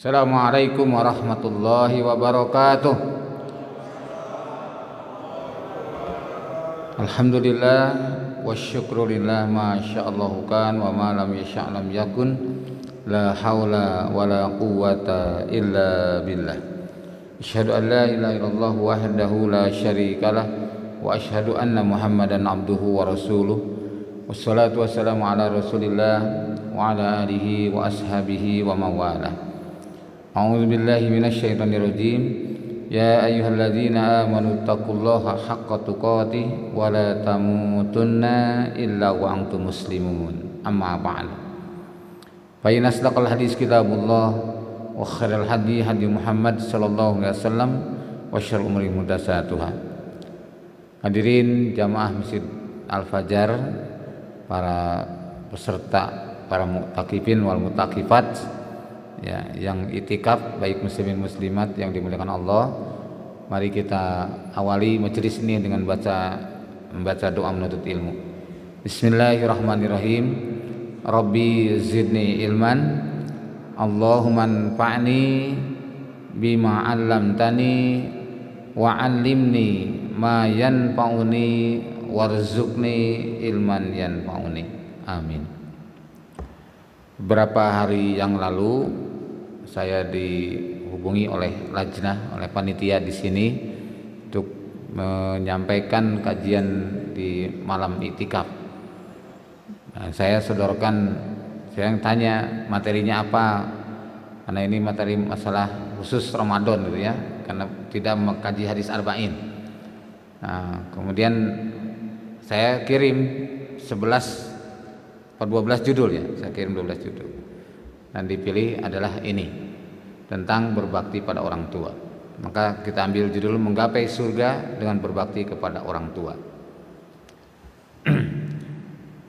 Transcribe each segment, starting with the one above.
Assalamualaikum warahmatullahi wabarakatuh. Alhamdulillah wasyukrulillah ma sya'allahu kan wa ma lam yasha' lam yakun. La haula wala quwwata illa billah. Asyhadu an la ilaha illallah wahdahu la syarikalah wa asyhadu anna Muhammadan abduhu wa rasuluh. Wassalatu wassalamu ala Rasulillah wa ala alihi wa ashabihi wa mawalah. A'udzu billahi minasyaitonir rajim. Ya ayyuhalladzina amanu taqullaha haqqa tuqatih wa la tamutunna illa wa antum muslimun. Amma ba'd. Fa inna asdaqal hadis kitabullah wa khairal hadi hadi Muhammad sallallahu alaihi wasallam wa syarrul umuri muhdatsatuhah. Hadirin jamaah Masjid Al-Fajar, para peserta, para mu'takifin wal mu'takifat ya, yang itikaf, baik muslimin muslimat yang dimuliakan Allah. Mari kita awali majelis ini dengan membaca doa menuntut ilmu. Bismillahirrahmanirrahim. Rabbi zidni ilman, Allahumma anfa'ni bima 'allamtani wa 'allimni ma yanfa'uni warzuqni ilman yanfa'uni. Amin. Beberapa hari yang lalu saya dihubungi oleh lajnah, oleh panitia di sini untuk menyampaikan kajian di malam iktikaf. Nah, saya sodorkan, saya yang tanya materinya apa, karena ini materi masalah khusus Ramadan gitu ya, karena tidak mengkaji hadis arba'in. Nah, kemudian saya kirim 12 judul ya, saya kirim 12 judul dan dipilih adalah ini, tentang berbakti pada orang tua. Maka kita ambil judul menggapai surga dengan berbakti kepada orang tua.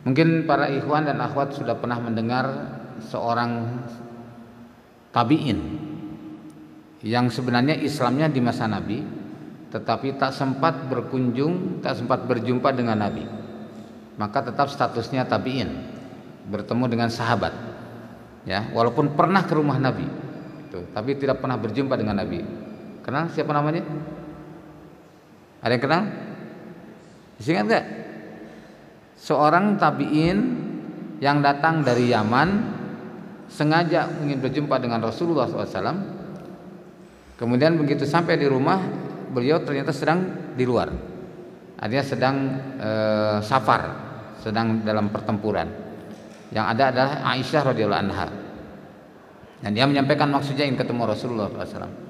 Mungkin para ikhwan dan akhwat sudah pernah mendengar seorang tabi'in yang sebenarnya Islamnya di masa Nabi, tetapi tak sempat berkunjung, tak sempat berjumpa dengan Nabi, maka tetap statusnya tabi'in, bertemu dengan sahabat ya, walaupun pernah ke rumah Nabi itu, tapi tidak pernah berjumpa dengan Nabi. Kenal siapa namanya? Ada yang kenal? Masih ingat gak? Seorang tabi'in yang datang dari Yaman, sengaja ingin berjumpa dengan Rasulullah SAW. Kemudian begitu sampai di rumah, beliau ternyata sedang di luar, artinya sedang safar, sedang dalam pertempuran. Yang ada adalah Aisyah radhiyallahu anha, dan dia menyampaikan maksudnya ingin ketemu Rasulullah SAW.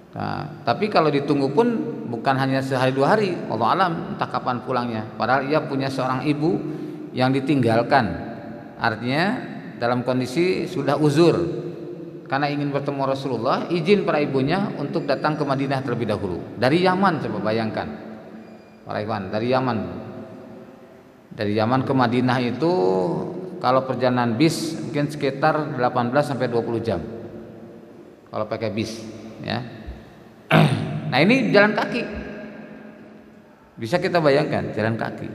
Nah, tapi kalau ditunggu pun bukan hanya sehari dua hari, Allah alam entah kapan pulangnya. Padahal ia punya seorang ibu yang ditinggalkan, artinya dalam kondisi sudah uzur karena ingin bertemu Rasulullah. Izin para ibunya untuk datang ke Madinah terlebih dahulu dari Yaman. Coba bayangkan para ikhwan, dari Yaman ke Madinah itu kalau perjalanan bis mungkin sekitar 18 sampai 20 jam kalau pakai bis ya. Nah, ini jalan kaki, bisa kita bayangkan jalan kaki.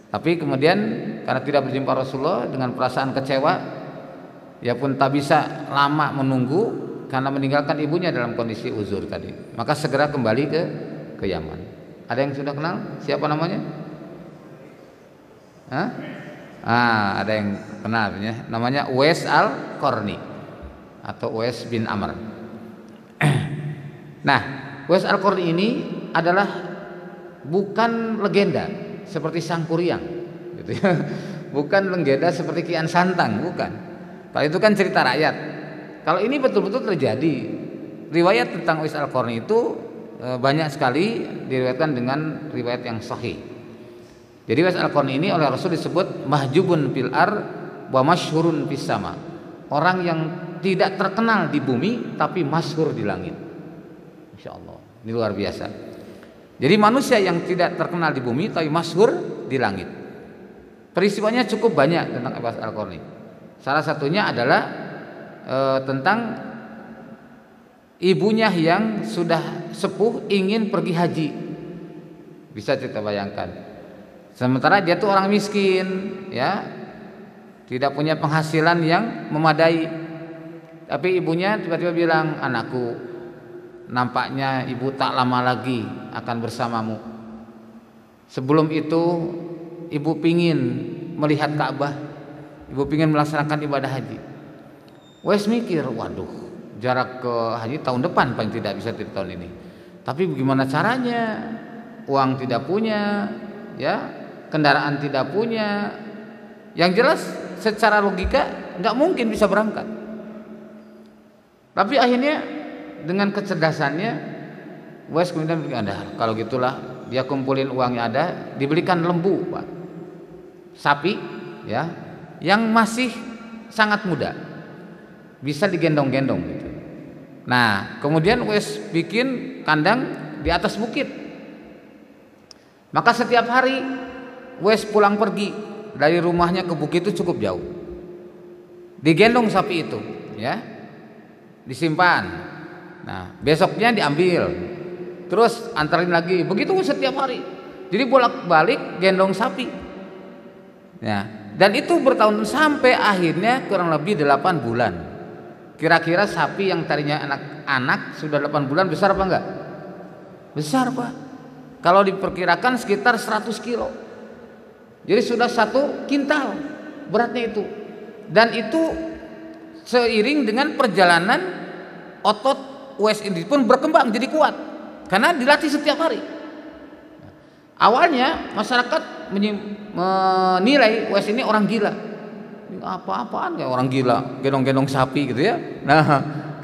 Tapi kemudian karena tidak berjumpa Rasulullah, dengan perasaan kecewa, ia pun tak bisa lama menunggu karena meninggalkan ibunya dalam kondisi uzur tadi, maka segera kembali ke Yaman. Ada yang sudah kenal siapa namanya? Hah? Ada yang kenal ya, namanya Uwais Al-Qarni atau Uwais bin Amr. Nah, Uwais Al-Qarni ini adalah bukan legenda seperti Sang Kuryang gitu ya. Bukan legenda seperti Kian Santang, bukan. Kalau itu kan cerita rakyat. Kalau ini betul-betul terjadi. Riwayat tentang Uwais Al-Qarni itu banyak sekali diriwayatkan dengan riwayat yang sahih. Jadi Uwais Al-Qarni ini oleh Rasul disebut mahjubun fil ar wa masyhurun fis sama. Orang yang tidak terkenal di bumi tapi masyhur di langit. Insyaallah. Ini luar biasa. Jadi manusia yang tidak terkenal di bumi tapi masyhur di langit. Peristiwanya cukup banyak tentang Uwais Al-Qarni. Salah satunya adalah tentang ibunya yang sudah sepuh ingin pergi haji. Bisa kita bayangkan. Sementara dia tuh orang miskin ya, tidak punya penghasilan yang memadai. Tapi ibunya tiba-tiba bilang, anakku, nampaknya ibu tak lama lagi akan bersamamu. Sebelum itu ibu pingin melihat Ka'bah, ibu pingin melaksanakan ibadah haji. Wes mikir, waduh, jarak ke haji tahun depan paling tidak, bisa tidak tahun ini. Tapi bagaimana caranya? Uang tidak punya, ya, kendaraan tidak punya. Yang jelas secara logika nggak mungkin bisa berangkat. Tapi akhirnya dengan kecerdasannya, Wes kemudian ada, kalau gitulah dia kumpulin uang yang ada, dibelikan lembu, Pak, sapi, ya, yang masih sangat muda, bisa digendong-gendong gitu. Nah, kemudian Wes bikin kandang di atas bukit. Maka setiap hari Wes pulang pergi dari rumahnya ke bukit itu cukup jauh, digendong sapi itu, ya, disimpan. Nah, besoknya diambil, terus antarin lagi, begitu setiap hari. Jadi bolak-balik gendong sapi. Ya, dan itu bertahun sampai akhirnya kurang lebih 8 bulan. Kira-kira sapi yang tadinya anak-anak sudah 8 bulan besar apa enggak? Besar, Pak. Kalau diperkirakan sekitar 100 kilo. Jadi sudah 1 kintal beratnya itu. Dan itu seiring dengan perjalanan otot Wes ini pun berkembang jadi kuat karena dilatih setiap hari. Awalnya masyarakat menilai Wes ini orang gila. Apa-apaan kayak orang gila, gendong-gendong sapi gitu ya. Nah,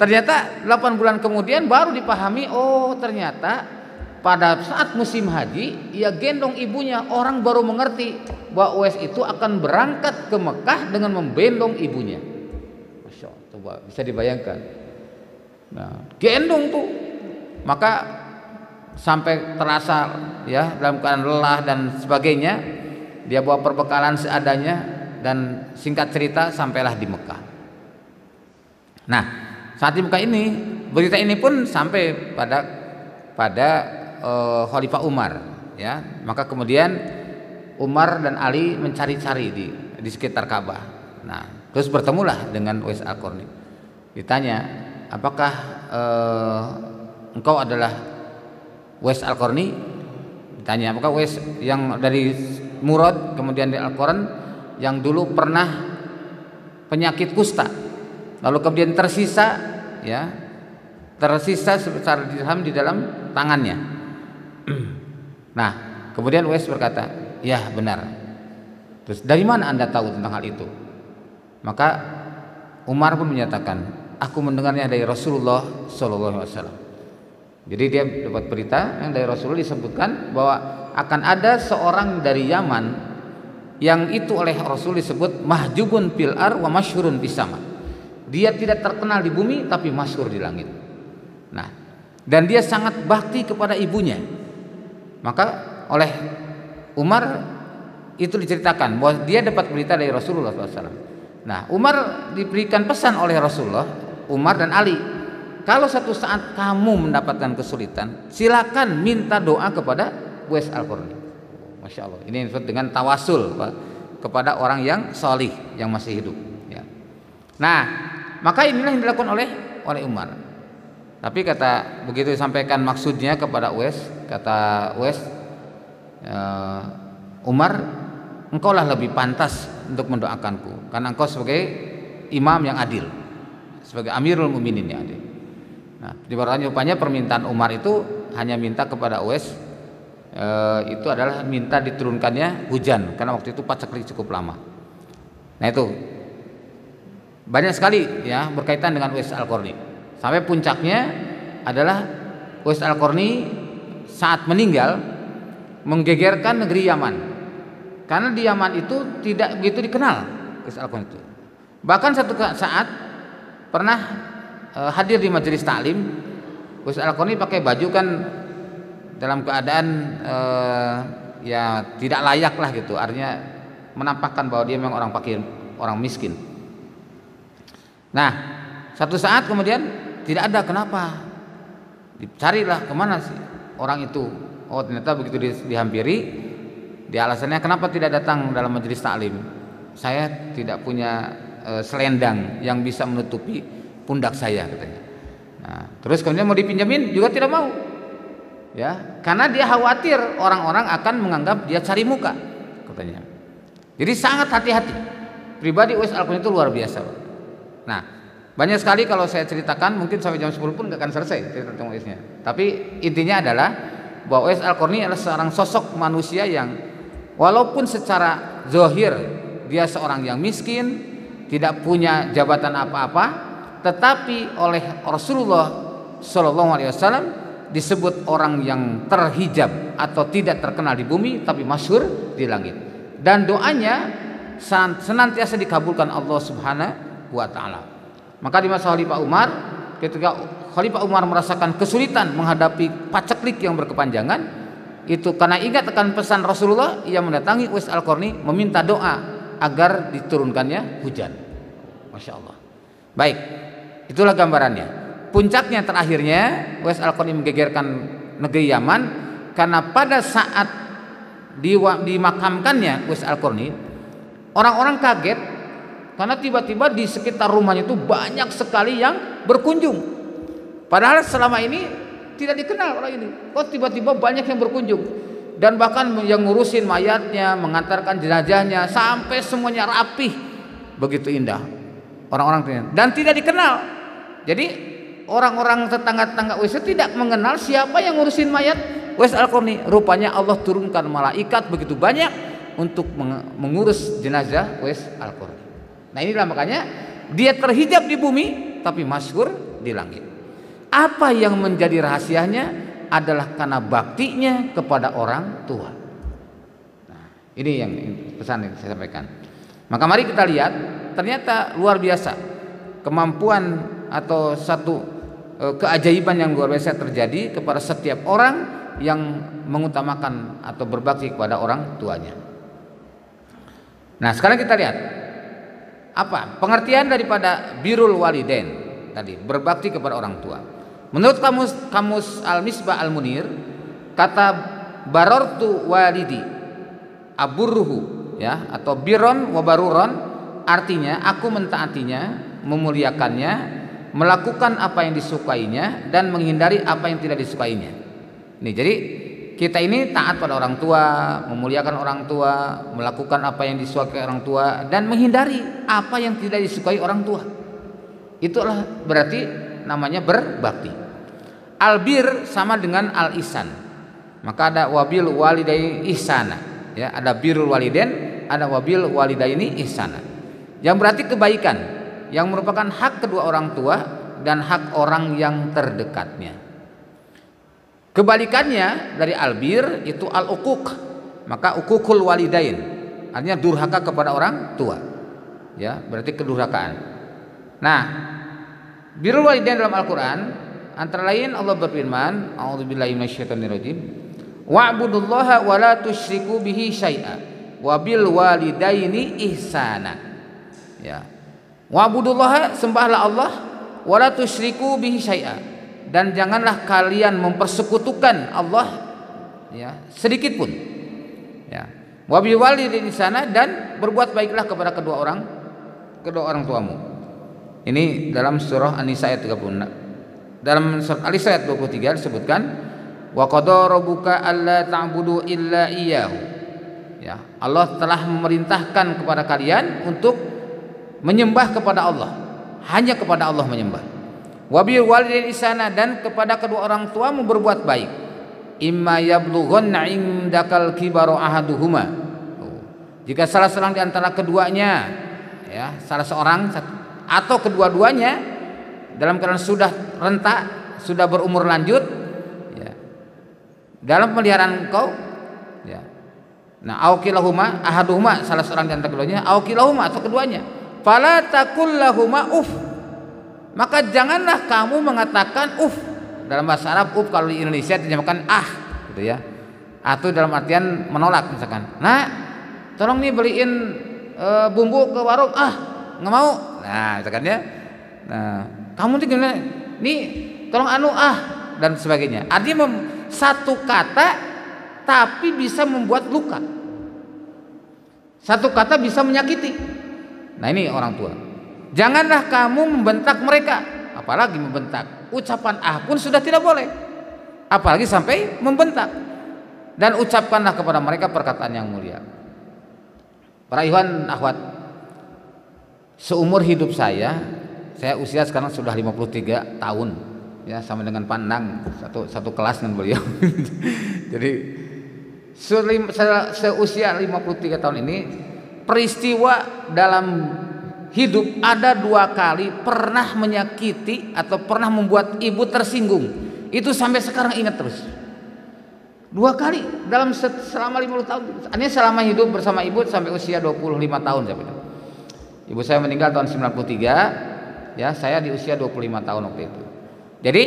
ternyata 8 bulan kemudian baru dipahami, oh ternyata pada saat musim haji ia gendong ibunya. Orang baru mengerti bahwa Wes itu akan berangkat ke Mekah dengan membendong ibunya. Masya Allah, coba bisa dibayangkan. Nah, gendong tuh, maka sampai terasa ya dalam keadaan lelah dan sebagainya, dia bawa perbekalan seadanya dan singkat cerita sampailah di Mekah. Nah, saat di Mekah ini, berita ini pun sampai pada Khalifah Umar, ya. Maka kemudian Umar dan Ali mencari-cari di sekitar Ka'bah. Nah, terus bertemulah dengan Uwais Al-Qarni. Ditanya, apakah engkau adalah Uwais Al-Qarni? Ditanya, apakah Uwais yang dari Murad kemudian dari Al-Qarn yang dulu pernah penyakit kusta, lalu kemudian tersisa sebesar dirham di dalam tangannya. Nah, kemudian Uwais berkata, ya benar. Terus dari mana Anda tahu tentang hal itu? Maka Umar pun menyatakan, aku mendengarnya dari Rasulullah SAW. Jadi dia dapat berita yang dari Rasulullah disebutkan bahwa akan ada seorang dari Yaman yang itu oleh Rasul disebut mahjubun fil ar wa masyhurun fis sama. Dia tidak terkenal di bumi tapi masyhur di langit. Nah, dan dia sangat bakti kepada ibunya. Maka oleh Umar itu diceritakan bahwa dia dapat berita dari Rasulullah SAW. Nah, Umar diberikan pesan oleh Rasulullah, Umar dan Ali, kalau satu saat kamu mendapatkan kesulitan, silakan minta doa kepada Uwais Al-Qarni. Masya Allah, ini disebut dengan tawasul, Pak, kepada orang yang sholih yang masih hidup, ya. Nah, maka inilah yang dilakukan oleh Umar. Tapi kata begitu disampaikan maksudnya kepada Uwais, kata Uwais, Umar, engkaulah lebih pantas untuk mendoakanku karena engkau sebagai imam yang adil, sebagai Amirul Mukminin yang adil. Nah, rupanya permintaan Umar itu hanya minta kepada Uwais, itu adalah minta diturunkannya hujan karena waktu itu paceklik cukup lama. Nah, itu banyak sekali ya berkaitan dengan Uwais Al-Qarni. Sampai puncaknya adalah Uwais Al-Qarni saat meninggal menggegerkan negeri Yaman. Karena di Yaman itu tidak begitu dikenal Uwais Al-Qarni itu. Bahkan satu saat pernah hadir di majelis taklim, Uwais Al-Qarni pakai baju kan dalam keadaan ya tidak layak lah gitu. Artinya menampakkan bahwa dia memang orang fakir, orang miskin. Nah, satu saat kemudian tidak ada, kenapa? Dicarilah kemana sih orang itu. Oh, ternyata begitu dihampiri, dia alasannya kenapa tidak datang dalam majelis taklim. Saya tidak punya selendang yang bisa menutupi pundak saya katanya. Nah, terus kemudian mau dipinjamin juga tidak mau. Ya, karena dia khawatir orang-orang akan menganggap dia cari muka katanya. Jadi sangat hati-hati. Pribadi Uwais Al-Qarni itu luar biasa. Nah, banyak sekali kalau saya ceritakan mungkin sampai jam 10 pun gak akan selesai cerita tentang Uwaisnya. Tapi intinya adalah bahwa Uwais Al-Qarni adalah seorang sosok manusia yang walaupun secara zahir dia seorang yang miskin, tidak punya jabatan apa-apa, tetapi oleh Rasulullah SAW disebut orang yang terhijab atau tidak terkenal di bumi tapi masyhur di langit. Dan doanya senantiasa dikabulkan Allah Subhanahu wa taala. Maka di masa Khalifah Umar, ketika Khalifah Umar merasakan kesulitan menghadapi paceklik yang berkepanjangan, itu karena ingat akan pesan Rasulullah, ia mendatangi Uwais Al-Qarni meminta doa agar diturunkannya hujan. Masya Allah. Baik, itulah gambarannya. Puncaknya terakhirnya Uwais Al-Qarni menggegerkan negeri Yaman karena pada saat dimakamkannya Uwais Al-Qarni, orang-orang kaget karena tiba-tiba di sekitar rumahnya itu banyak sekali yang berkunjung. Padahal selama ini tidak dikenal orang ini. Kok tiba-tiba banyak yang berkunjung, dan bahkan yang ngurusin mayatnya, mengantarkan jenazahnya, sampai semuanya rapih, begitu indah orang-orang, dan tidak dikenal. Jadi orang-orang tetangga-tetangga Uwais tidak mengenal siapa yang ngurusin mayat Uwais Al-Qarni. Rupanya Allah turunkan malaikat begitu banyak untuk mengurus jenazah Uwais Al-Qarni. Nah, inilah makanya dia terhijab di bumi tapi masyhur di langit. Apa yang menjadi rahasianya adalah karena baktinya kepada orang tua. Nah, ini yang pesan yang saya sampaikan. Maka mari kita lihat, ternyata luar biasa kemampuan atau satu keajaiban yang luar biasa terjadi kepada setiap orang yang mengutamakan atau berbakti kepada orang tuanya. Nah, sekarang kita lihat apa pengertian daripada birrul walidain tadi, berbakti kepada orang tua. Menurut kamus Al-Misbah Al-Munir, kata barortu walidi aburruhu, ya, atau biron wa baruron, artinya aku mentaatinya, memuliakannya, melakukan apa yang disukainya dan menghindari apa yang tidak disukainya. Nih, jadi kita ini taat pada orang tua, memuliakan orang tua, melakukan apa yang disukai orang tua dan menghindari apa yang tidak disukai orang tua. Itulah berarti namanya berbakti. Albir sama dengan al-ihsan. Maka ada wabil walidaini ihsana, ya, ada birrul walidain, ada wabil walidaini ihsana. Yang berarti kebaikan yang merupakan hak kedua orang tua dan hak orang yang terdekatnya. Kebalikannya dari albir itu al-uquq, maka uququl walidain artinya durhaka kepada orang tua, ya, berarti kedurhakaan. Nah, birrul walidain dalam Al-Qur'an antara lain Allah berfirman, a'udzubillahi minasyaitonirrajim, wa'budullaha wa la tusyriku bihi syai'a wa bil walidaini ihsana. Ya. Wa'budullaha, sembahlah Allah, wa la tusyriku bihi syai'a, dan janganlah kalian mempersekutukan Allah, ya, sedikit pun. Ya. Wa bil walidaini ihsana, dan berbuat baiklah kepada kedua orang tuamu. Ini dalam surah An-Nisa ayat 36. Dalam surat Al-Isra ayat 23 disebutkan wa qada rabbuka alla ta'budu illa iyyahu. Ya, Allah telah memerintahkan kepada kalian untuk menyembah kepada Allah, hanya kepada Allah menyembah. Wa bil walidaini ihsana, dan kepada kedua orang tuamu berbuat baik. Imma yablughanna indakal kibaru ahaduhuma. Jika salah seorang di antara keduanya, ya, salah seorang atau kedua-duanya dalam keadaan sudah renta, sudah berumur lanjut, ya, dalam pemeliharaan engkau, ya. Nah, aukilahuma ahaduhuma, salah seorang di antara keduanya, aukilahuma atau keduanya, fala taqul lahuma uf, maka janganlah kamu mengatakan uf. Dalam bahasa Arab uf kalau di Indonesia dinamakan gitu, ya, atau dalam artian menolak, misalkan, nah, tolong nih beliin bumbu ke warung, nggak mau, nah, misalkan, ya, nah, kamu nih tolong dan sebagainya. Artinya satu kata tapi bisa membuat luka, satu kata bisa menyakiti. Nah, ini orang tua. Janganlah kamu membentak mereka, apalagi membentak. Ucapan pun sudah tidak boleh, apalagi sampai membentak. Dan ucapkanlah kepada mereka perkataan yang mulia. Para ikhwan akhwat, seumur hidup saya usia sekarang sudah 53 tahun, ya, sama dengan Pandang, satu kelas dengan beliau. Jadi seusia 53 tahun ini, peristiwa dalam hidup ada 2 kali pernah menyakiti atau pernah membuat ibu tersinggung. Itu sampai sekarang ingat terus. 2 kali dalam selama 50 tahun. Ini selama hidup bersama ibu sampai usia 25 tahun saya bilang. Ibu saya meninggal tahun 93, ya, saya di usia 25 tahun waktu itu. Jadi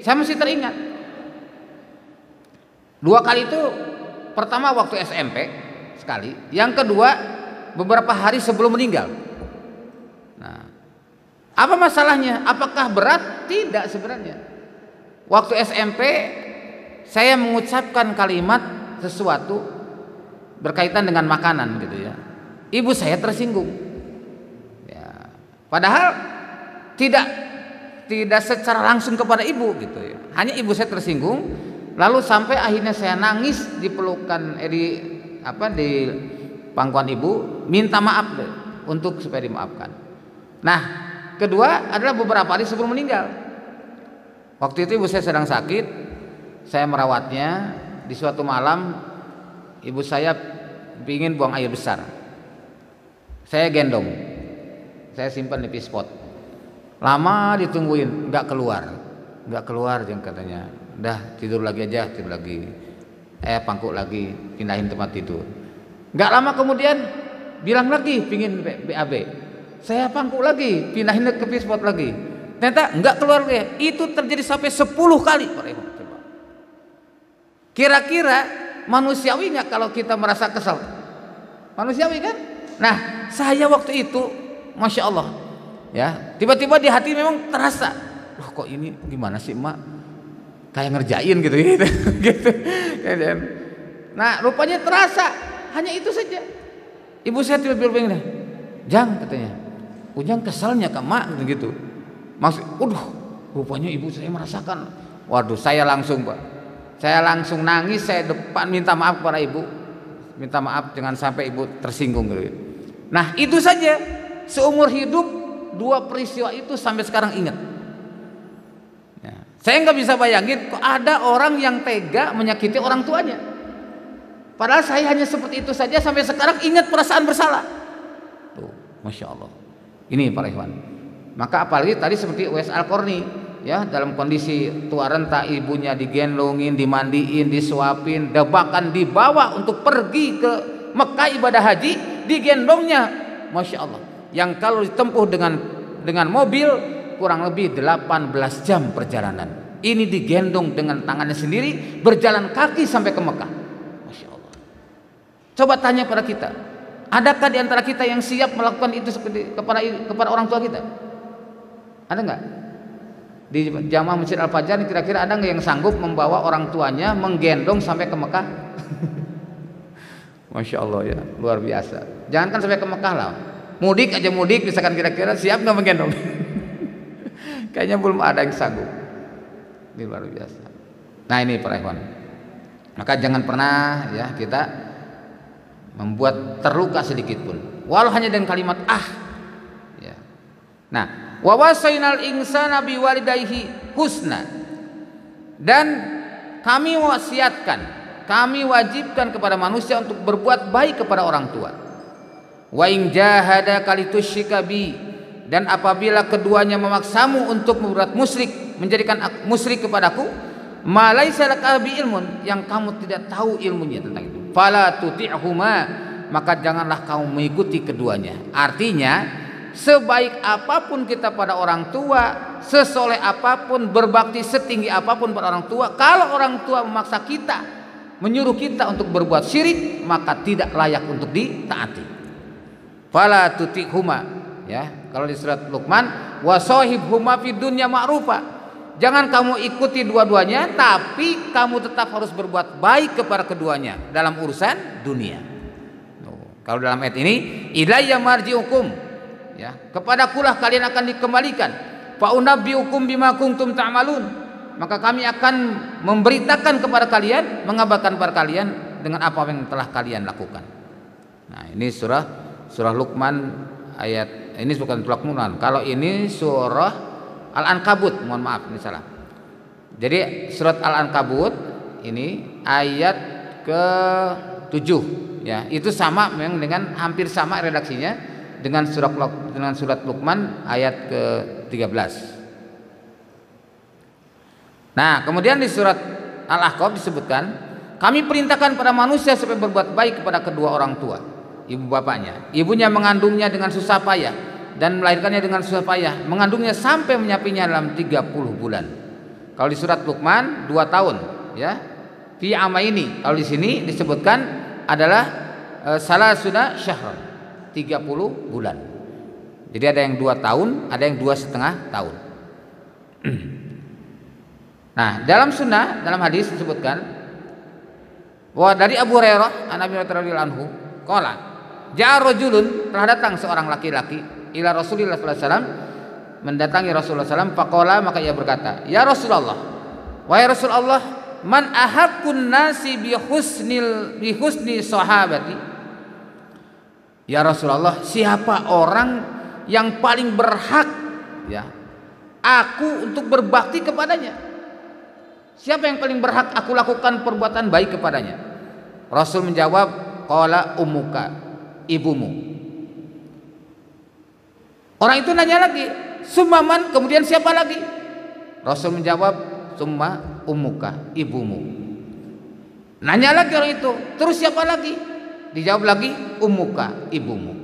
saya masih teringat. 2 kali itu, pertama waktu SMP sekali, yang kedua beberapa hari sebelum meninggal. Nah, apa masalahnya? Apakah berat? Tidak sebenarnya. Waktu SMP saya mengucapkan kalimat sesuatu berkaitan dengan makanan gitu ya. Ibu saya tersinggung. Ya, padahal tidak secara langsung kepada ibu gitu ya. Hanya ibu saya tersinggung, lalu sampai akhirnya saya nangis di pelukan di pangkuan ibu, minta maaf deh, untuk supaya dimaafkan. Nah, kedua adalah beberapa hari sebelum meninggal. Waktu itu ibu saya sedang sakit, saya merawatnya. Di suatu malam ibu saya ingin buang air besar. Saya gendong, saya simpan di pispot. Lama ditungguin, nggak keluar yang katanya. Udah tidur lagi aja, tidur lagi. Pangkuk lagi, pindahin tempat tidur. Nggak lama kemudian bilang lagi pingin BAB. Saya pangkuk lagi, pindahin ke pispot lagi. Ternyata nggak keluar dia. Itu terjadi sampai 10 kali. Coba. Kira-kira manusiawi nggak kalau kita merasa kesal? Manusiawi kan? Nah, saya waktu itu, masya Allah, ya, tiba-tiba di hati memang terasa, loh kok ini gimana sih mak? Kayak ngerjain gitu. Nah, rupanya terasa. Hanya itu saja. Ibu saya tiba-tiba bilang, Jang katanya, Ujang kesalnya ke mak gitu. Rupanya ibu saya merasakan. Waduh, saya langsung nangis, saya depan minta maaf kepada ibu. Minta maaf jangan sampai ibu tersinggung gitu. Nah, itu saja. Seumur hidup 2 peristiwa itu sampai sekarang ingat. Ya. Saya nggak bisa bayangin kok ada orang yang tega menyakiti orang tuanya. Padahal saya hanya seperti itu saja sampai sekarang ingat perasaan bersalah. Tuh, masya Allah. Ini para ikhwan. Maka apalagi tadi seperti Uwais Al-Qarni, ya, dalam kondisi tua renta, ibunya digendongin, dimandiin, disuapin, bahkan dibawa untuk pergi ke Mekah ibadah haji, digendongnya, masya Allah. Yang kalau ditempuh dengan mobil kurang lebih 18 jam perjalanan. Ini digendong dengan tangannya sendiri, berjalan kaki sampai ke Mekah. Masya Allah. Coba tanya pada kita, adakah di antara kita yang siap melakukan itu kepada orang tua kita? Ada nggak? Di jamaah Masjid Al-Fajar kira-kira ada nggak yang sanggup membawa orang tuanya menggendong sampai ke Mekah? Masya Allah ya, luar biasa. Jangankan sampai ke Mekah lah, mudik misalkan kira-kira siap nggak menggendong? Kayaknya belum ada yang sanggup. Ini luar biasa. Nah, ini para ikhwan. Maka jangan pernah ya kita membuat terluka sedikit pun, walau hanya dengan kalimat ya. Nah, wa wasainal insana biwalidayhi husna, dan kami wajibkan kepada manusia untuk berbuat baik kepada orang tua. Wa in jahadaka litusyrika bi, dan apabila keduanya memaksamu untuk berbuat menjadikan musyrik kepadaku, ma laisa laka bi ilmun, yang kamu tidak tahu ilmunya tentang itu, fala tuti'huma, maka janganlah kamu mengikuti keduanya. Artinya, sebaik apapun kita pada orang tua, sesoleh apapun, berbakti setinggi apapun pada orang tua, kalau orang tua memaksa kita, menyuruh kita untuk berbuat syirik, maka tidak layak untuk ditaati. Fala tuti'huma, ya. Kalau di surat Luqman, wa sahibhuma fid dunya ma'rufa. Jangan kamu ikuti dua-duanya, tapi kamu tetap harus berbuat baik kepada keduanya dalam urusan dunia. Kalau dalam ayat ini, ilayya marji'ukum, ya, kepadakulah kalian akan dikembalikan. Fa unabbiukum bima kuntum ta'malun, maka kami akan memberitakan kepada kalian, mengabarkan kepada kalian dengan apa yang telah kalian lakukan. Nah, ini surah Luqman ayat ini bukan Luqman. Kalau ini surah Al-Ankabut, mohon maaf ini salah. Jadi surat Al-Ankabut ini ayat ke-7 ya, itu sama memang dengan hampir sama redaksinya dengan surat Luqman ayat ke-13. Nah, kemudian di surat Al-Ahqaf disebutkan, kami perintahkan pada manusia supaya berbuat baik kepada kedua orang tua, ibu bapaknya. Ibunya mengandungnya dengan susah payah dan melahirkannya dengan susah payah, mengandungnya sampai menyapinya dalam 30 bulan. Kalau di surat Luqman 2 tahun ya. Fi amaini, kalau di sini disebutkan adalah salasuna syahran, 30 bulan. Jadi ada yang 2 tahun, ada yang 2,5 tahun. Nah, dalam sunnah, dalam hadis disebutkan bahwa dari Abu Hurairah, Nabi radhiyallahu anhu, qala, ja'a rajulun, telah datang seorang laki-laki ila Rasulillah sallallahu alaihi wasallam, mendatangi Rasulullah sallallahu alaihi wasallam, faqala, maka ia berkata, ya Rasulullah, wahai Rasulullah, man ahaqqun nasi bi husni sahabati. Ya Rasulullah, siapa orang yang paling berhak ya aku untuk berbakti kepadanya? Siapa yang paling berhak aku lakukan perbuatan baik kepadanya? Rasul menjawab, qala ummuka, ibumu. Orang itu nanya lagi, summa man, kemudian siapa lagi? Rasul menjawab, summa ummuka, ibumu. Nanya lagi orang itu, terus siapa lagi? Dijawab lagi, ummuka, ibumu.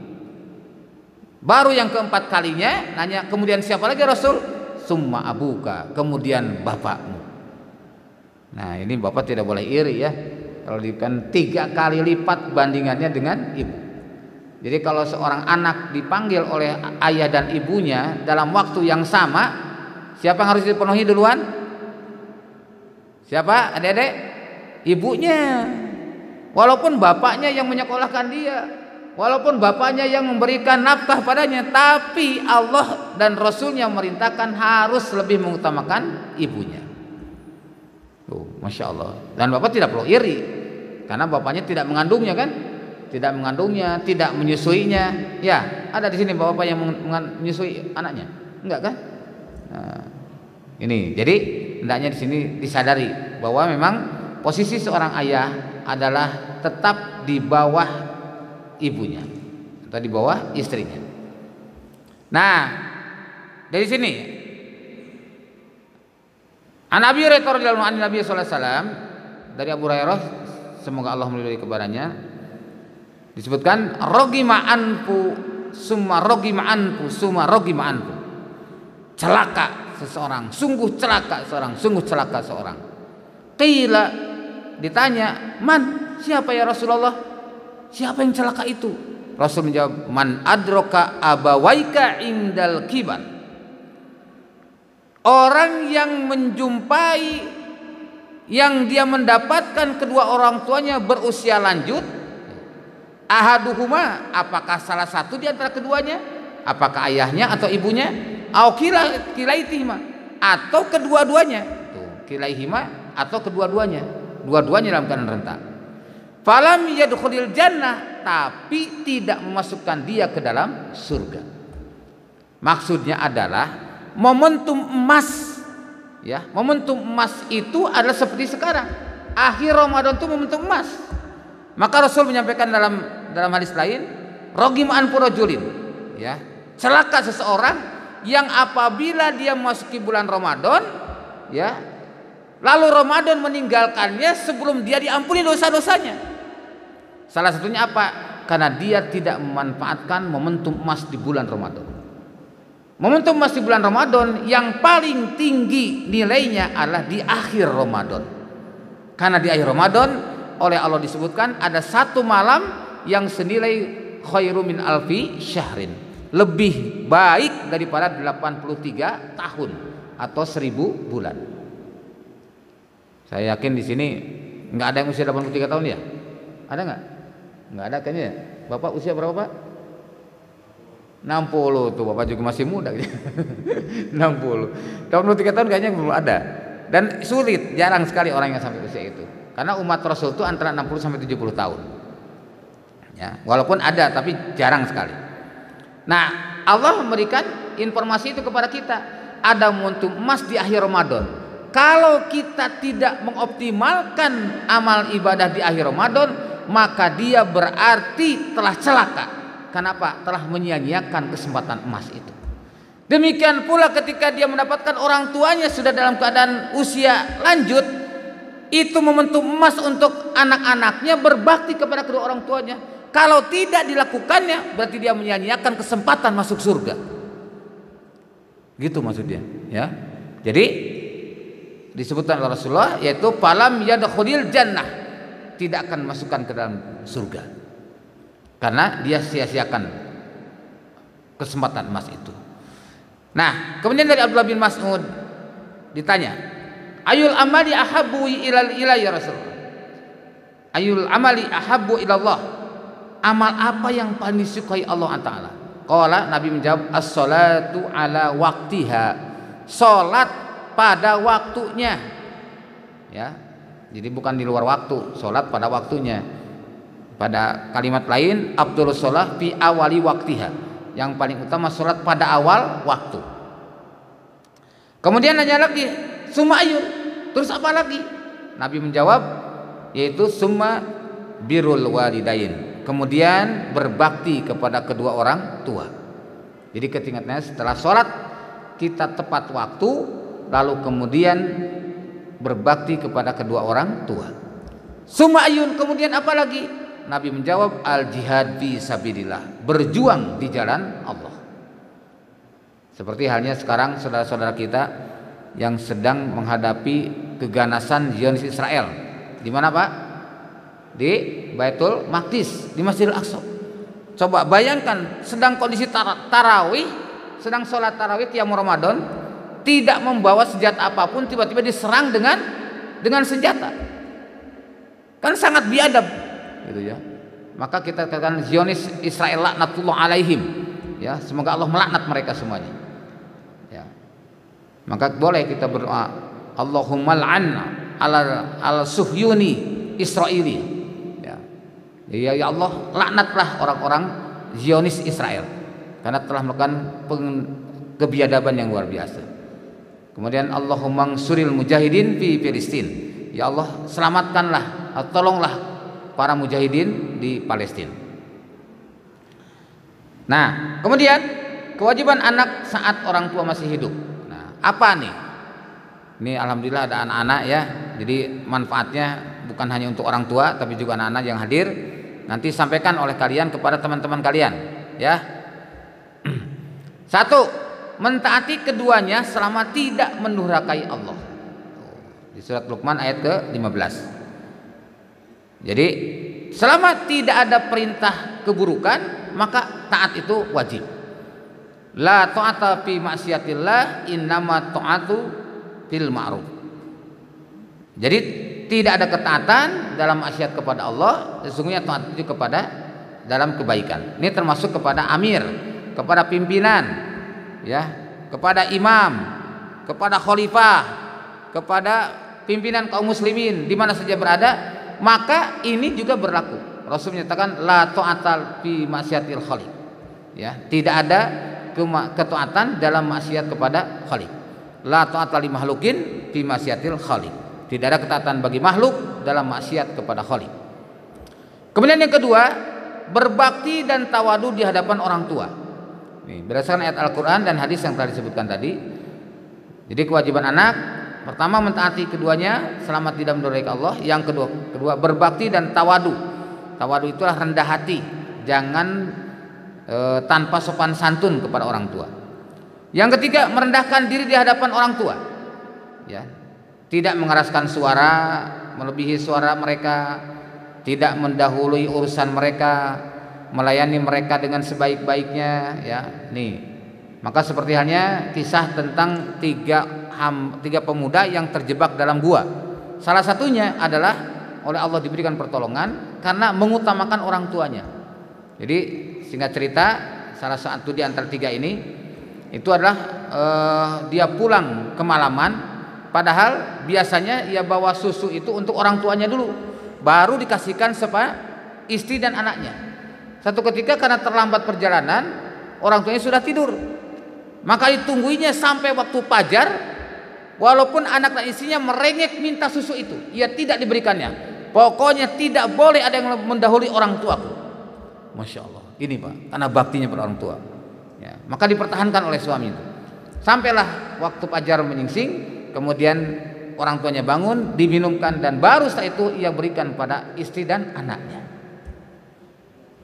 Baru yang keempat kalinya nanya, kemudian siapa lagi Rasul? Summa abuka, kemudian bapakmu. Nah, ini bapak tidak boleh iri ya, kalau kan 3 kali lipat bandingannya dengan ibu. Jadi kalau seorang anak dipanggil oleh ayah dan ibunya dalam waktu yang sama, siapa yang harus dipenuhi duluan? Siapa? Adik-adik? Ibunya. Walaupun bapaknya yang menyekolahkan dia, walaupun bapaknya yang memberikan nafkah padanya, tapi Allah dan Rasulnya memerintahkan harus lebih mengutamakan ibunya. Masya Allah. Dan bapak tidak perlu iri, karena bapaknya tidak mengandungnya kan? Tidak mengandungnya, tidak menyusuinya. Ya, ada di sini bapak yang menyusui anaknya, enggak kan? Nah, ini jadi hendaknya di sini disadari bahwa memang posisi seorang ayah adalah tetap di bawah ibunya atau di bawah istrinya. Nah, dari sini An Abi Hurairah radhiyallahu anhu, Nabi sallallahu alaihi wasallam, dari Abu Hurairah semoga Allah meridhai kepadanya, disebutkan rogima anfu summa rogima anfu summa rogima anfu. Celaka seseorang, sungguh celaka seorang, sungguh celaka seorang. Qila, ditanya, man, siapa ya Rasulullah? Siapa yang celaka itu? Rasul menjawab, man adroka abawaika indal kibar. Orang yang menjumpai, yang dia mendapatkan kedua orang tuanya berusia lanjut. Ahaduhuma, apakah salah satu di antara keduanya? Apakah ayahnya atau ibunya? Au kilaihima, atau kedua-duanya. Tuh, kilaihima atau kedua-duanya. Dua-duanya dalam keadaan renta. Falam yadkhulil jannah, tapi tidak memasukkan dia ke dalam surga. Maksudnya adalah momentum emas ya. Momentum emas itu adalah seperti sekarang. Akhir Ramadan itu momentum emas. Maka Rasul menyampaikan dalam hadis lain, rogim an purojulin ya. Celaka seseorang yang apabila dia memasuki bulan Ramadan ya, lalu Ramadan meninggalkannya sebelum dia diampuni dosa-dosanya. Salah satunya apa? Karena dia tidak memanfaatkan momentum emas di bulan Ramadan. Momentum emas di bulan Ramadan yang paling tinggi nilainya adalah di akhir Ramadan. Karena di akhir Ramadan oleh Allah disebutkan ada satu malam yang senilai khairu min alfi syahrin, lebih baik daripada 83 tahun atau 1000 bulan. Saya yakin di sini nggak ada yang usia 83 tahun ya? Ada nggak? Nggak ada kayaknya. Bapak usia berapa Pak? 60 tuh, Bapak juga masih muda gitu. 60. 23 tahun kayaknya belum ada. Dan sulit, jarang sekali orang yang sampai usia itu. Karena umat Rasul itu antara 60 sampai 70 tahun. Ya, walaupun ada tapi jarang sekali. Nah, Allah memberikan informasi itu kepada kita. Ada momentum emas di akhir Ramadan. Kalau kita tidak mengoptimalkan amal ibadah di akhir Ramadan, maka dia berarti telah celaka. Kenapa? Telah menyia-nyiakan kesempatan emas itu. Demikian pula ketika dia mendapatkan orang tuanya sudah dalam keadaan usia lanjut, itu momentum emas untuk anak-anaknya berbakti kepada kedua orang tuanya. Kalau tidak dilakukannya, berarti dia menyia-nyiakan kesempatan masuk surga. Gitu maksudnya, ya. Jadi disebutkan oleh Rasulullah, yaitu falam yadkhulil jannah, tidak akan masukkan ke dalam surga karena dia sia-siakan kesempatan emas itu. Nah, kemudian dari Abdullah bin Mas'ud ditanya, ayul amali ahabbu ilayya Rasulullah, ayul amali ahabbu ilallah, amal apa yang paling disukai Allah Ta'ala? Qala, Nabi menjawab, as-salatu ala waktiha, salat pada waktunya, ya. Jadi bukan di luar waktu, salat pada waktunya. Pada kalimat lain, afdhalus shalah fi awali waktiha, yang paling utama salat pada awal waktu. Kemudian nanya lagi, summa ayun, terus apa lagi? Nabi menjawab, yaitu summa birrul walidain, kemudian berbakti kepada kedua orang tua. Jadi ketinggatannya setelah sholat kita tepat waktu, lalu kemudian berbakti kepada kedua orang tua. Summa ayun, kemudian apa lagi? Nabi menjawab, al jihad fi sabilillah, berjuang di jalan Allah. Seperti halnya sekarang saudara-saudara kita yang sedang menghadapi keganasan Zionis Israel. Di mana, Pak? Di Baitul Maqdis, di Masjidil Aqsa. Coba bayangkan, sedang kondisi tarawih, sedang sholat tarawih qiyam Ramadan, tidak membawa senjata apapun, tiba-tiba diserang dengan senjata. Kan sangat biadab, gitu ya. Maka kita katakan Zionis Israel laknatullah alaihim, ya, semoga Allah melaknat mereka semuanya. Ya. Maka boleh kita berdoa, Allahumma al'an ala suhyuni Israili. Ya Allah, laknatlah orang-orang Zionis Israel karena telah melakukan kebiadaban yang luar biasa. Kemudian Allahumma suril mujahidin fi Filistin. Ya Allah, selamatkanlah, tolonglah para mujahidin di Palestina. Nah, kemudian kewajiban anak saat orang tua masih hidup. Nah, apa nih? Ini alhamdulillah ada anak-anak ya. Jadi manfaatnya bukan hanya untuk orang tua tapi juga anak-anak yang hadir. Nanti sampaikan oleh kalian kepada teman-teman kalian, ya. 1. Mentaati keduanya selama tidak mendurhakai Allah. Di surat Luqman ayat ke-15. Jadi selama tidak ada perintah keburukan, maka taat itu wajib. La ta'ata fi maksiatillah, innama ta'atu fil ma'ruf. Jadi tidak ada ketaatan dalam maksiat kepada Allah, sesungguhnya taat itu kepada dalam kebaikan. Ini termasuk kepada amir, kepada pimpinan, ya, kepada imam, kepada khalifah, kepada pimpinan kaum muslimin di mana saja berada, maka ini juga berlaku. Rasul menyatakan la ta'atal fi maksiatil khaliq. Ya, tidak ada ketaatan dalam maksiat kepada khaliq. La ta'ata li makhluqin fi maksiatil khaliq. Tidak ada ketaatan bagi makhluk dalam maksiat kepada khaliq. Kemudian yang kedua, berbakti dan tawadu di hadapan orang tua. Nih, berdasarkan ayat Al-Qur'an dan hadis yang telah disebutkan tadi. Jadi kewajiban anak pertama mentaati keduanya selama tidak mendurhakai Allah. Yang kedua berbakti dan tawadu. Tawadu itulah rendah hati, jangan tanpa sopan santun kepada orang tua. Yang ketiga, merendahkan diri di hadapan orang tua. Ya. Tidak mengeraskan suara melebihi suara mereka, tidak mendahului urusan mereka, melayani mereka dengan sebaik-baiknya, ya. Nih, maka seperti halnya kisah tentang tiga pemuda yang terjebak dalam gua. Salah satunya adalah oleh Allah diberikan pertolongan karena mengutamakan orang tuanya. Jadi singkat cerita, salah satu di antara tiga ini itu adalah dia pulang kemalaman, padahal biasanya ia bawa susu itu untuk orang tuanya dulu, baru dikasihkan istri dan anaknya. Satu ketika karena terlambat perjalanan, orang tuanya sudah tidur, maka ditungguinya sampai waktu fajar. Walaupun anak dan istrinya merengek minta susu itu, ia tidak diberikannya. Pokoknya tidak boleh ada yang mendahului orang tuaku. Masya Allah, ini Pak, karena baktinya pada orang tua ya, maka dipertahankan oleh suami itu. Sampailah waktu fajar menyingsing, kemudian orang tuanya bangun, diminumkan, dan baru setelah itu ia berikan pada istri dan anaknya.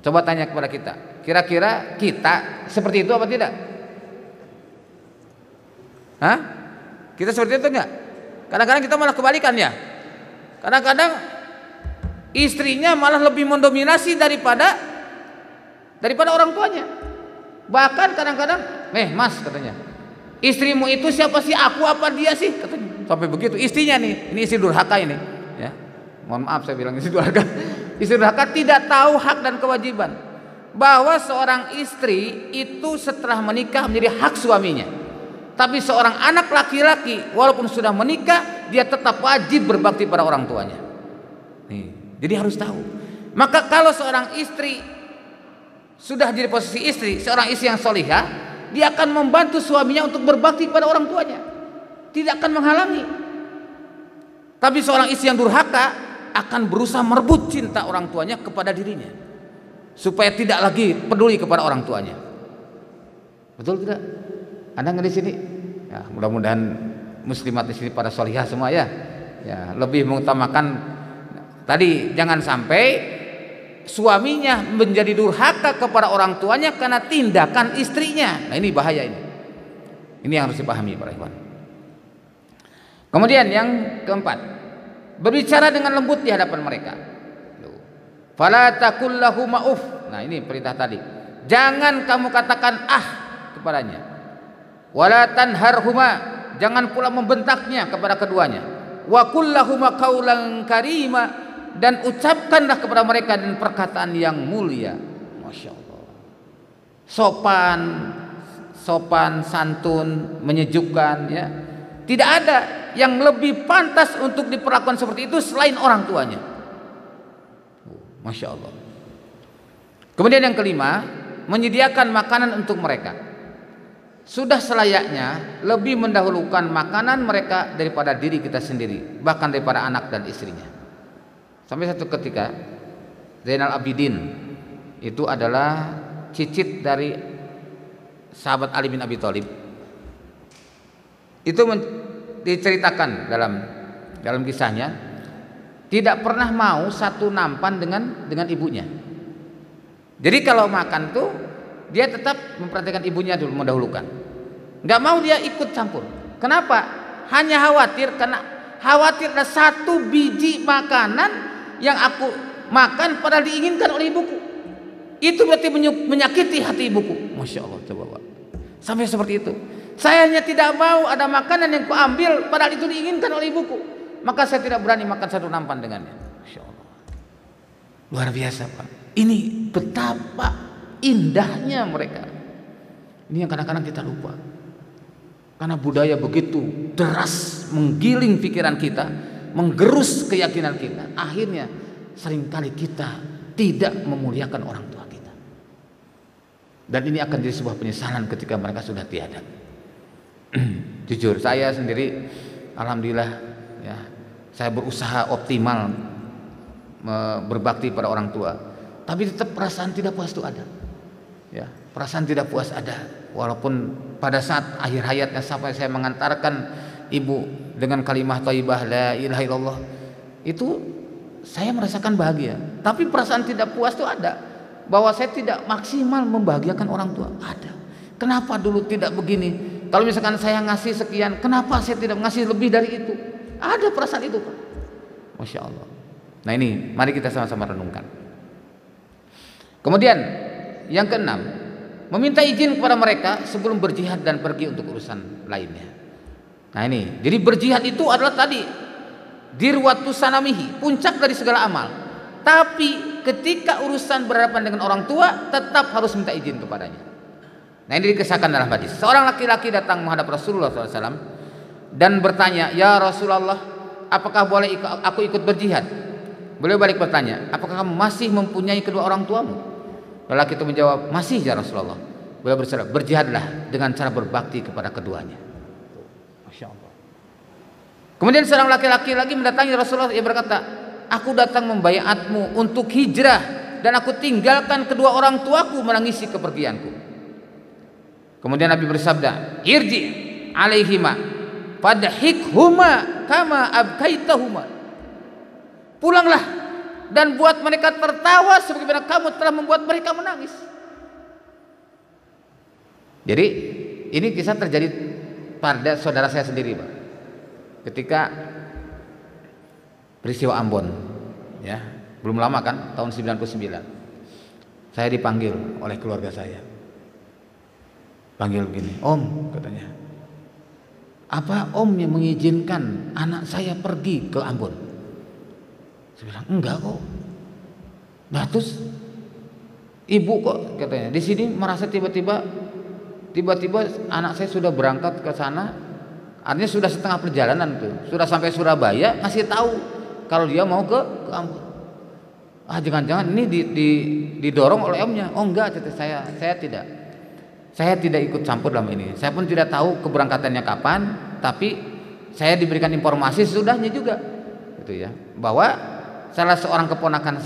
Coba tanya kepada kita, kira-kira kita seperti itu apa tidak? Hah? Kita seperti itu enggak? Kadang-kadang kita malah kebalikan ya. Kadang-kadang istrinya malah lebih mendominasi daripada orang tuanya. Bahkan kadang-kadang, Mas katanya, istrimu itu siapa sih? Aku apa dia sih? Katanya. Sampai begitu. Istrinya nih, ini istri durhaka ini. Ya, mohon maaf saya bilang istri durhaka. Istri durhaka tidak tahu hak dan kewajiban. Bahwa seorang istri itu setelah menikah menjadi hak suaminya. Tapi seorang anak laki-laki walaupun sudah menikah, dia tetap wajib berbakti pada orang tuanya. Nih, jadi harus tahu. Maka kalau seorang istri sudah jadi posisi istri, seorang istri yang solihah, dia akan membantu suaminya untuk berbakti pada orang tuanya, tidak akan menghalangi. Tapi seorang istri yang durhaka akan berusaha merebut cinta orang tuanya kepada dirinya, supaya tidak lagi peduli kepada orang tuanya. Betul tidak? Anda nggak di sini? Ya, mudah-mudahan muslimat di sini pada solihah semua ya. Ya, lebih mengutamakan tadi, jangan sampai suaminya menjadi durhaka kepada orang tuanya karena tindakan istrinya. Nah, ini bahaya ini. Ini yang harus dipahami para ikhwan. Kemudian yang keempat, berbicara dengan lembut di hadapan mereka. Fala taqul lahu ma'uf. Nah, ini perintah tadi. Jangan kamu katakan kepadanya. Wala tanharhuma, jangan pula membentaknya kepada keduanya. Wa qul lahuma qaulan karima, dan ucapkanlah kepada mereka dengan perkataan yang mulia. Masya Allah. Sopan, santun, menyejukkan ya. Tidak ada yang lebih pantas untuk diperlakukan seperti itu selain orang tuanya. Masya Allah. Kemudian yang kelima, menyediakan makanan untuk mereka. Sudah selayaknya lebih mendahulukan makanan mereka daripada diri kita sendiri, bahkan daripada anak dan istrinya. Sampai satu ketika Zainal Abidin itu adalah cicit dari sahabat Ali bin Abi Thalib. Itu diceritakan dalam kisahnya, tidak pernah mau satu nampan dengan ibunya. Jadi kalau makan tuh dia tetap memperhatikan ibunya dulu, mendahulukan. Nggak mau dia ikut campur. Kenapa? Hanya khawatir, karena khawatir ada satu biji makanan yang aku makan padahal diinginkan oleh ibuku. Itu berarti menyakiti hati ibuku. Masya Allah, coba Pak. Sampai seperti itu. Saya hanya tidak mau ada makanan yang kuambil padahal itu diinginkan oleh ibuku. Maka saya tidak berani makan satu nampan dengannya. Masya Allah. Luar biasa Pak. Ini betapa indahnya mereka. Ini yang kadang-kadang kita lupa. Karena budaya begitu deras menggiling pikiran kita, menggerus keyakinan kita. Akhirnya seringkali kita tidak memuliakan orang tua kita. Dan ini akan jadi sebuah penyesalan ketika mereka sudah tiada. Jujur saya sendiri, alhamdulillah ya, saya berusaha optimal berbakti pada orang tua. Tapi tetap perasaan tidak puas itu ada. Ya, perasaan tidak puas ada, walaupun pada saat akhir hayatnya sampai saya mengantarkan ibu dengan kalimah thayyibah la ilaha illallah, itu saya merasakan bahagia. Tapi perasaan tidak puas itu ada, bahwa saya tidak maksimal membahagiakan orang tua. Ada. Kenapa dulu tidak begini? Kalau misalkan saya ngasih sekian, kenapa saya tidak ngasih lebih dari itu? Ada perasaan itu Pak. Masya Allah. Nah ini mari kita sama-sama renungkan. Kemudian yang keenam, meminta izin kepada mereka sebelum berjihad dan pergi untuk urusan lainnya. Nah ini, jadi berjihad itu adalah tadi dirwatu sanamihi, puncak dari segala amal. Tapi ketika urusan berhadapan dengan orang tua, tetap harus minta izin kepadanya. Nah, ini dikisahkan dalam hadis. Seorang laki-laki datang menghadap Rasulullah SAW dan bertanya, "Ya Rasulullah, apakah boleh aku ikut berjihad?" Beliau balik bertanya, "Apakah kamu masih mempunyai kedua orang tuamu?" Lelaki itu menjawab, "Masih ya Rasulullah." Beliau bersabda, "Berjihadlah dengan cara berbakti kepada keduanya." Masya Allah. Kemudian seorang laki-laki lagi mendatangi Rasulullah. Ia berkata, "Aku datang membaiatmu untuk hijrah dan aku tinggalkan kedua orang tuaku menangisi kepergianku." Kemudian Nabi bersabda, "Irji alaihima fadhikhuma kama abkaitahuma." Pulanglah dan buat mereka tertawa sebagaimana kamu telah membuat mereka menangis. Jadi ini kisah terjadi pada saudara saya sendiri, Pak. Ketika peristiwa Ambon, ya, belum lama kan, tahun 99. Saya dipanggil oleh keluarga saya. Panggil begini, "Om," katanya, "apa Om yang mengizinkan anak saya pergi ke Ambon?" Saya bilang, "Enggak kok." Nah, terus Ibu kok, katanya, "di sini merasa tiba-tiba anak saya sudah berangkat ke sana." Artinya sudah setengah perjalanan tuh, sudah sampai Surabaya, ngasih tahu kalau dia mau ke Ambon. Ah, jangan-jangan ini didorong oleh omnya. "Oh enggak," kata saya tidak. Saya tidak ikut campur dalam ini. Saya pun tidak tahu keberangkatannya kapan, tapi saya diberikan informasi sesudahnya juga, gitu ya, bahwa salah seorang keponakan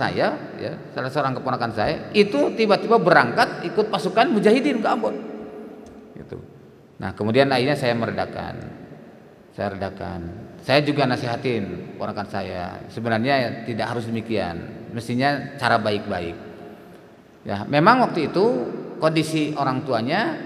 saya itu tiba-tiba berangkat ikut pasukan mujahidin ke Ambon, gitu. Nah, kemudian akhirnya saya redakan. Saya juga nasihatin keponakan saya. Sebenarnya tidak harus demikian. Mestinya cara baik-baik. Ya, memang waktu itu kondisi orang tuanya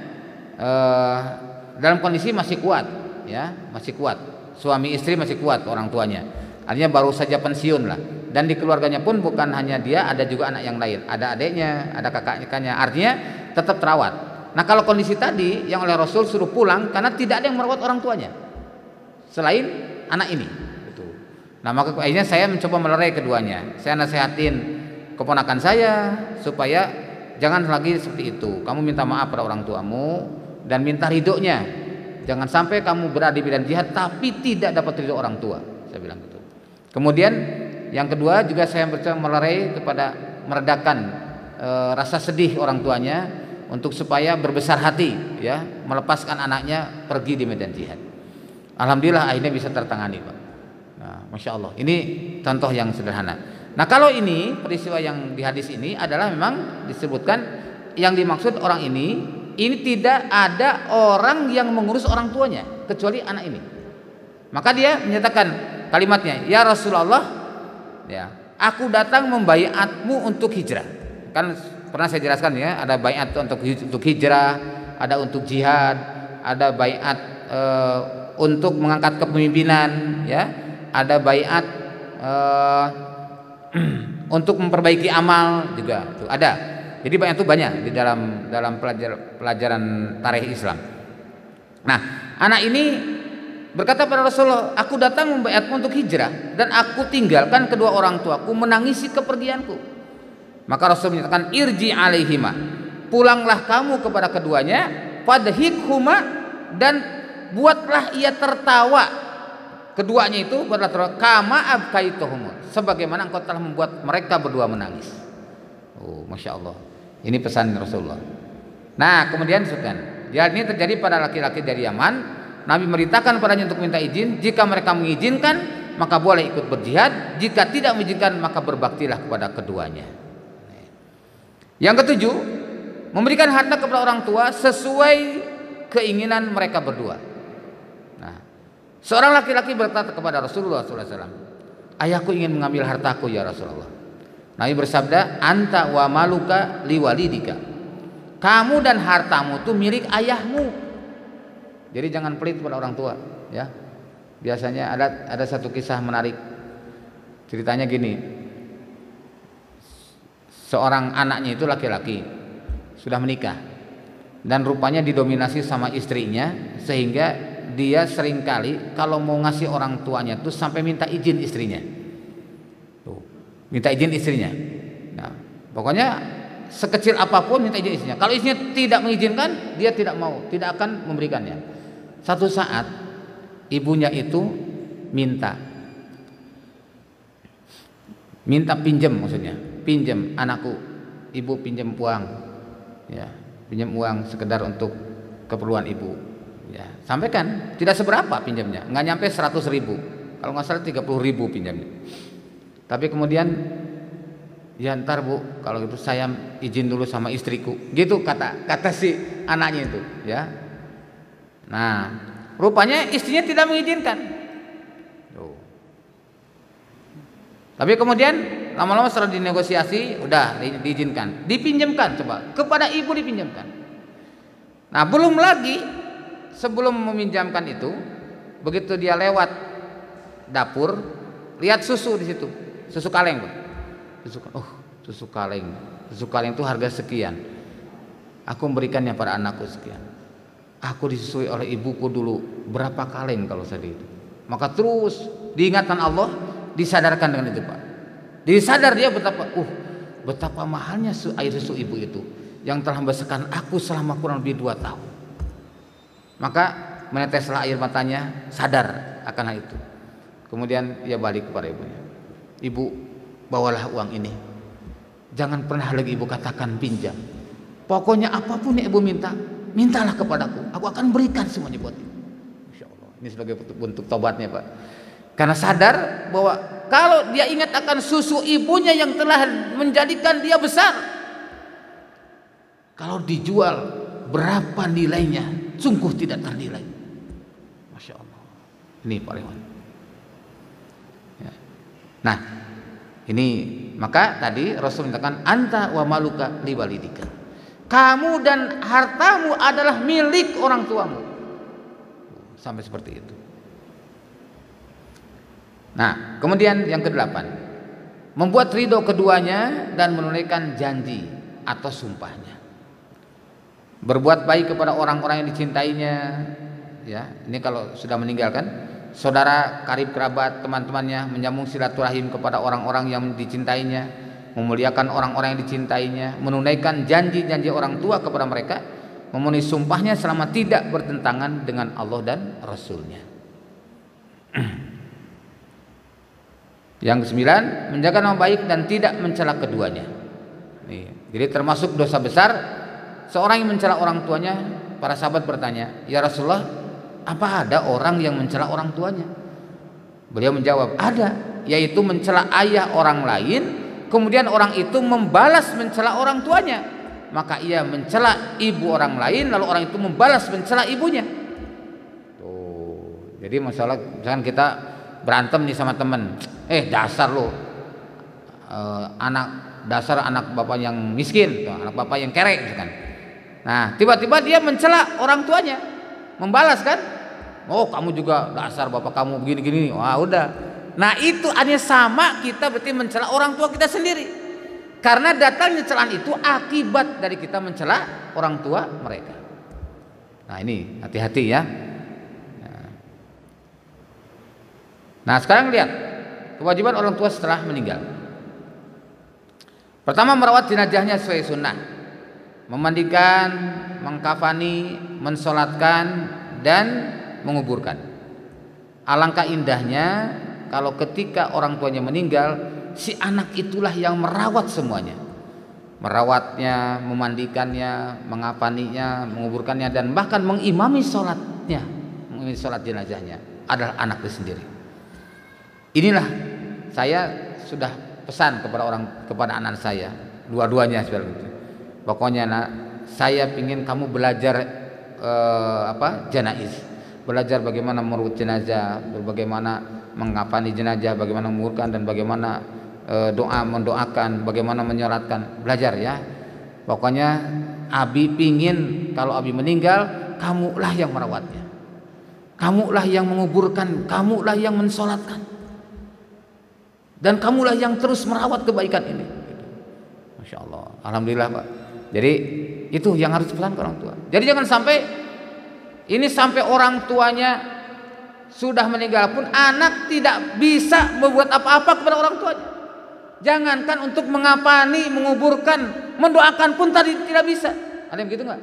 dalam kondisi masih kuat, ya, masih kuat. Suami istri masih kuat orang tuanya. Artinya baru saja pensiun lah. Dan di keluarganya pun bukan hanya dia, ada juga anak yang lain. Ada adiknya, ada kakaknya. Artinya tetap terawat. Nah, kalau kondisi tadi yang oleh Rasul suruh pulang karena tidak ada yang merawat orang tuanya selain anak ini. Gitu. Nah, maka akhirnya saya mencoba melerai keduanya. Saya nasihatin keponakan saya supaya jangan lagi seperti itu. Kamu minta maaf pada orang tuamu dan minta ridhonya. Jangan sampai kamu berada di medan jihad tapi tidak dapat ridho orang tua. Saya bilang gitu. Kemudian yang kedua juga saya mencoba melerai kepada meredakan rasa sedih orang tuanya untuk supaya berbesar hati, ya, melepaskan anaknya pergi di medan jihad. Alhamdulillah akhirnya bisa tertangani, Pak. Nah, Masya Allah. Ini contoh yang sederhana. Nah, kalau ini peristiwa yang di hadis ini adalah memang disebutkan yang dimaksud orang ini tidak ada orang yang mengurus orang tuanya kecuali anak ini. Maka dia menyatakan kalimatnya, "Ya Rasulullah, ya, aku datang membaiatmu untuk hijrah." Kan pernah saya jelaskan, ya, ada baiat untuk hijrah, ada untuk jihad, ada baiat untuk mengangkat kepemimpinan, ya, ada baiat untuk memperbaiki amal juga itu ada. Jadi banyak itu banyak di dalam pelajaran tarikh Islam. Nah, anak ini berkata pada Rasulullah, "Aku datang membaiatmu untuk hijrah dan aku tinggalkan kedua orang tuaku menangisi kepergianku." Maka Rasul menyatakan, "Irji alaihima." Pulanglah kamu kepada keduanya, fadhikhuma, dan buatlah ia tertawa. Keduanya itu berkata, "Kama abkaituhum," sebagaimana engkau telah membuat mereka berdua menangis. Oh, Masya Allah. Ini pesan Rasulullah. Nah, kemudian disebutkan, ini terjadi pada laki-laki dari Yaman. Nabi merintahkan padanya untuk minta izin. Jika mereka mengizinkan, maka boleh ikut berjihad. Jika tidak mengizinkan, maka berbaktilah kepada keduanya. Yang ketujuh, memberikan harta kepada orang tua sesuai keinginan mereka berdua. Nah, seorang laki-laki berkata kepada Rasulullah SAW, "Ayahku ingin mengambil hartaku ya Rasulullah." Nabi bersabda, "Anta wa maluka liwalidika." Kamu dan hartamu itu milik ayahmu. Jadi jangan pelit pada orang tua, ya. Biasanya ada satu kisah menarik. Ceritanya gini. Seorang anaknya itu laki-laki, sudah menikah dan rupanya didominasi sama istrinya, sehingga dia seringkali kalau mau ngasih orang tuanya tuh sampai minta izin istrinya. Tuh, minta izin istrinya. Nah, pokoknya sekecil apapun minta izin istrinya. Kalau istrinya tidak mengizinkan, dia tidak mau, tidak akan memberikannya. Satu saat ibunya itu minta pinjam, maksudnya pinjam anakku, ibu pinjam uang, ya, pinjam uang sekedar untuk keperluan ibu, ya, sampaikan tidak seberapa pinjamnya, nggak nyampe 100.000, kalau nggak salah 30.000 pinjamnya. Tapi kemudian, ya ntar bu, kalau gitu saya izin dulu sama istriku, gitu kata si anaknya itu, ya. Nah, rupanya istrinya tidak mengizinkan. Tapi kemudian lama-lama setelah dinegosiasi, udah diizinkan, dipinjamkan, coba kepada ibu dipinjamkan. Nah, belum lagi sebelum meminjamkan itu, begitu dia lewat dapur, lihat susu di situ, susu kaleng, Pak. Susu kaleng itu harga sekian. Aku memberikannya pada anakku sekian. Aku disusui oleh ibuku dulu berapa kaleng kalau saya itu. Maka terus diingatkan Allah, disadarkan dengan itu, Pak. Disadar dia betapa mahalnya air susu ibu itu yang telah membesarkan aku selama kurang lebih 2 tahun. Maka meneteslah air matanya, sadar akan hal itu. Kemudian ia balik kepada ibunya. Ibu, bawalah uang ini. Jangan pernah lagi ibu katakan pinjam. Pokoknya apapun yang ibu minta, mintalah kepadaku. Aku akan berikan semuanya buat ibu. Masya Allah. Ini sebagai bentuk tobatnya, Pak. Karena sadar bahwa kalau dia ingat akan susu ibunya yang telah menjadikan dia besar, kalau dijual berapa nilainya, sungguh tidak ternilai. Masya Allah. Ini Pak Iwan. Ya. Nah, ini maka tadi Rasul mengatakan anta wa maluka liwalidika. Kamu dan hartamu adalah milik orang tuamu. Sampai seperti itu. Nah, kemudian yang ke-8, membuat ridho keduanya dan menunaikan janji atau sumpahnya. Berbuat baik kepada orang-orang yang dicintainya, ya. Ini kalau sudah meninggalkan, saudara, karib kerabat, teman-temannya, menyambung silaturahim kepada orang-orang yang dicintainya, memuliakan orang-orang yang dicintainya, menunaikan janji-janji orang tua kepada mereka, memenuhi sumpahnya selama tidak bertentangan dengan Allah dan Rasul-Nya. Yang ke-9, menjaga nama baik dan tidak mencela keduanya. Jadi termasuk dosa besar seorang yang mencela orang tuanya. Para sahabat bertanya, ya Rasulullah, apa ada orang yang mencela orang tuanya? Beliau menjawab, ada, yaitu mencela ayah orang lain, kemudian orang itu membalas mencela orang tuanya. Maka ia mencela ibu orang lain, lalu orang itu membalas mencela ibunya. Tuh. Jadi misalkan kita berantem nih sama temen, dasar lo, anak bapak yang miskin, anak bapak yang kerek, misalkan. Nah, tiba-tiba dia mencela orang tuanya, membalas kan, oh kamu juga dasar bapak kamu begini-gini, wah udah. Nah itu hanya sama kita berarti mencela orang tua kita sendiri, karena datangnya celaan itu akibat dari kita mencela orang tua mereka. Nah ini hati-hati ya. Nah sekarang lihat kewajiban orang tua setelah meninggal. Pertama, merawat jenazahnya sesuai sunnah, memandikan, mengkafani, mensolatkan, dan menguburkan. Alangkah indahnya kalau ketika orang tuanya meninggal, si anak itulah yang merawat semuanya, merawatnya, memandikannya, mengkafaninya, menguburkannya, dan bahkan mengimami sholatnya, mengimami sholat jenazahnya adalah anaknya sendiri. Inilah saya sudah pesan kepada anak saya, dua-duanya sebenarnya. Pokoknya nak, saya ingin kamu belajar janaiz, belajar bagaimana merut jenazah, bagaimana mengkafani jenazah, bagaimana menguburkan, dan bagaimana mendoakan, bagaimana menyolatkan. Belajar ya. Pokoknya Abi pingin kalau Abi meninggal, kamulah yang merawatnya, kamulah yang menguburkan, kamulah yang mensolatkan, dan kamulah yang terus merawat kebaikan ini. Masya Allah, alhamdulillah Pak. Jadi itu yang harus dipesan ke orang tua. Jadi jangan sampai orang tuanya sudah meninggal pun anak tidak bisa membuat apa-apa kepada orang tuanya. Jangankan untuk mengapani, menguburkan, mendoakan pun tadi tidak bisa. Ada yang begitu nggak?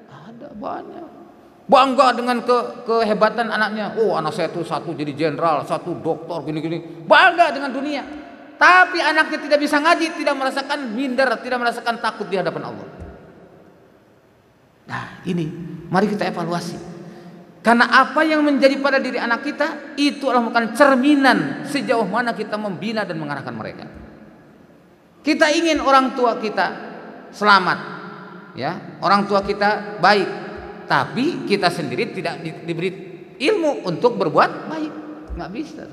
Ada banyak. Bangga dengan kehebatan anaknya. Oh, anak saya tuh satu jadi jenderal, satu doktor, gini-gini. Bangga dengan dunia. Tapi anaknya tidak bisa ngaji, tidak merasakan minder, tidak merasakan takut di hadapan Allah. Nah, ini mari kita evaluasi. Karena apa yang menjadi pada diri anak kita itu adalah bukan cerminan sejauh mana kita membina dan mengarahkan mereka. Kita ingin orang tua kita selamat, ya, orang tua kita baik, tapi kita sendiri tidak diberi ilmu untuk berbuat baik, nggak bisa.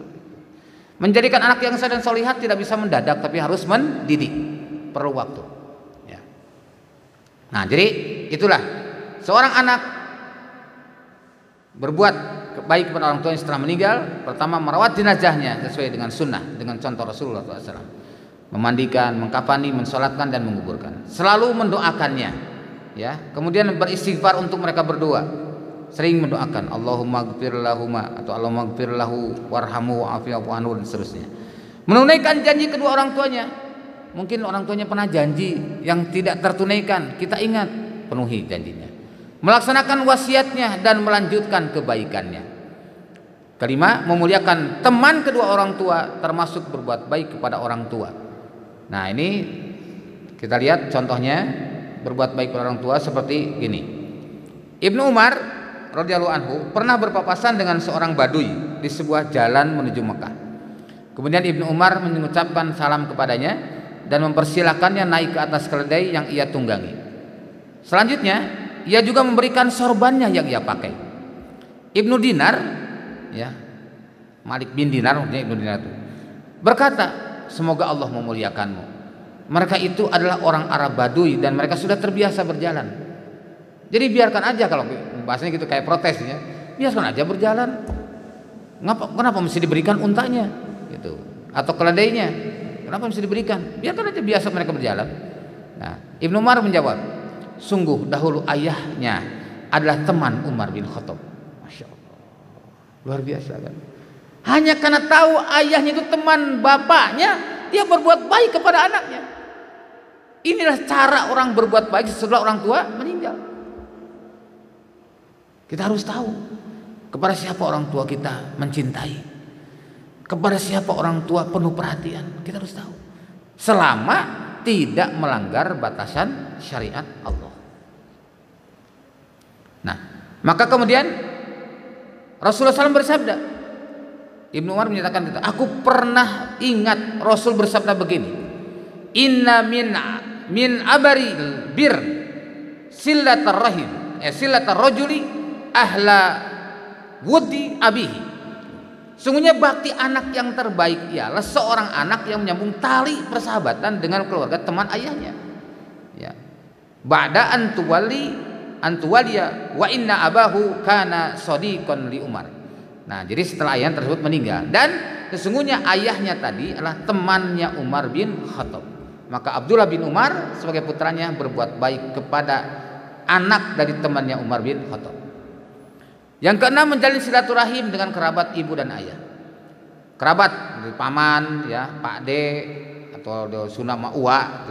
Menjadikan anak yang saleh dan solihat tidak bisa mendadak, tapi harus mendidik, perlu waktu. Ya. Nah, jadi itulah seorang anak berbuat baik kepada orang tuanya setelah meninggal. Pertama, merawat jenazahnya sesuai dengan sunnah, dengan contoh Rasulullah SAW. Memandikan, mengkafani, mensolatkan dan menguburkan. Selalu mendoakannya, ya. Kemudian beristighfar untuk mereka berdua. Sering mendoakan Allahumma gfir lahuma atau Allahumma gfir lahu warhamu wa'afi'afu anhu dan seterusnya. Menunaikan janji kedua orang tuanya. Mungkin orang tuanya pernah janji yang tidak tertunaikan, kita ingat, penuhi janjinya. Melaksanakan wasiatnya dan melanjutkan kebaikannya. Kelima, memuliakan teman kedua orang tua, termasuk berbuat baik kepada orang tua. Nah, ini kita lihat contohnya berbuat baik kepada orang tua seperti gini. Ibnu Umar radhiyallahu anhu pernah berpapasan dengan seorang badui di sebuah jalan menuju Mekah. Kemudian Ibnu Umar mengucapkan salam kepadanya dan mempersilakannya naik ke atas keledai yang ia tunggangi. Selanjutnya, ia juga memberikan sorbannya yang ia pakai. Ibnu Dinar, ya, Malik bin Dinar, Ibnu Dinar itu berkata, semoga Allah memuliakanmu. Mereka itu adalah orang Arab Badui dan mereka sudah terbiasa berjalan. Jadi biarkan aja, kalau bahasanya gitu kayak protes ya. Biarkan aja berjalan. Kenapa mesti diberikan untanya gitu atau keledainya? Kenapa mesti diberikan? Biarkan aja biasa mereka berjalan. Nah, Ibnu Umar menjawab, sungguh dahulu ayahnya adalah teman Umar bin Khattab. Masya Allah, luar biasa kan? Hanya karena tahu ayahnya itu teman bapaknya, dia berbuat baik kepada anaknya. Inilah cara orang berbuat baik setelah orang tua meninggal. Kita harus tahu kepada siapa orang tua kita mencintai, kepada siapa orang tua penuh perhatian. Kita harus tahu, selama tidak melanggar batasan syariat Allah. Nah, maka kemudian Rasulullah SAW bersabda, Ibnu Umar menyatakan itu, aku pernah ingat Rasul bersabda begini, inna min abari bir silatar rahim, silatar rajuli ahla wudi abihi. Sungguhnya bakti anak yang terbaik ialah seorang anak yang menyambung tali persahabatan dengan keluarga teman ayahnya. Ya. Ba'da antuwaliya wa inna abahu kana sadiqan li Umar. Nah, jadi setelah ayah tersebut meninggal dan sesungguhnya ayahnya tadi adalah temannya Umar bin Khattab. Maka Abdullah bin Umar sebagai putranya berbuat baik kepada anak dari temannya Umar bin Khattab. Yang keenam, menjalin silaturahim dengan kerabat ibu dan ayah. Kerabat dari paman, ya, Pak De atau Suna Ma'ua,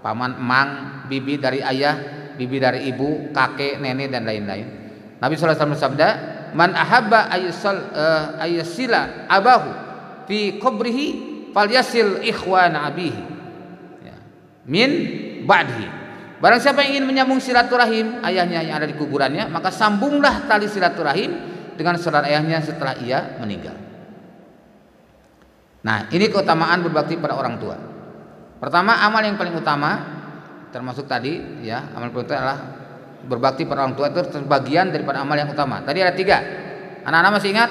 paman emang, bibi dari ayah, bibi dari ibu, kakek, nenek dan lain-lain. Nabi SAW bersabda, man ahabba ayyasila abahu fi qabrihi falyasil ikhwan abihi, ya, min ba'dihi. Barang siapa yang ingin menyambung silaturahim ayahnya yang ada di kuburannya, maka sambunglah tali silaturahim dengan saudara ayahnya setelah ia meninggal. Nah, ini keutamaan berbakti pada orang tua. Pertama, amal yang paling utama termasuk tadi, ya, amal paling utama adalah berbakti pada orang tua itu terbagian daripada amal yang utama. Tadi ada 3. Anak-anak masih ingat?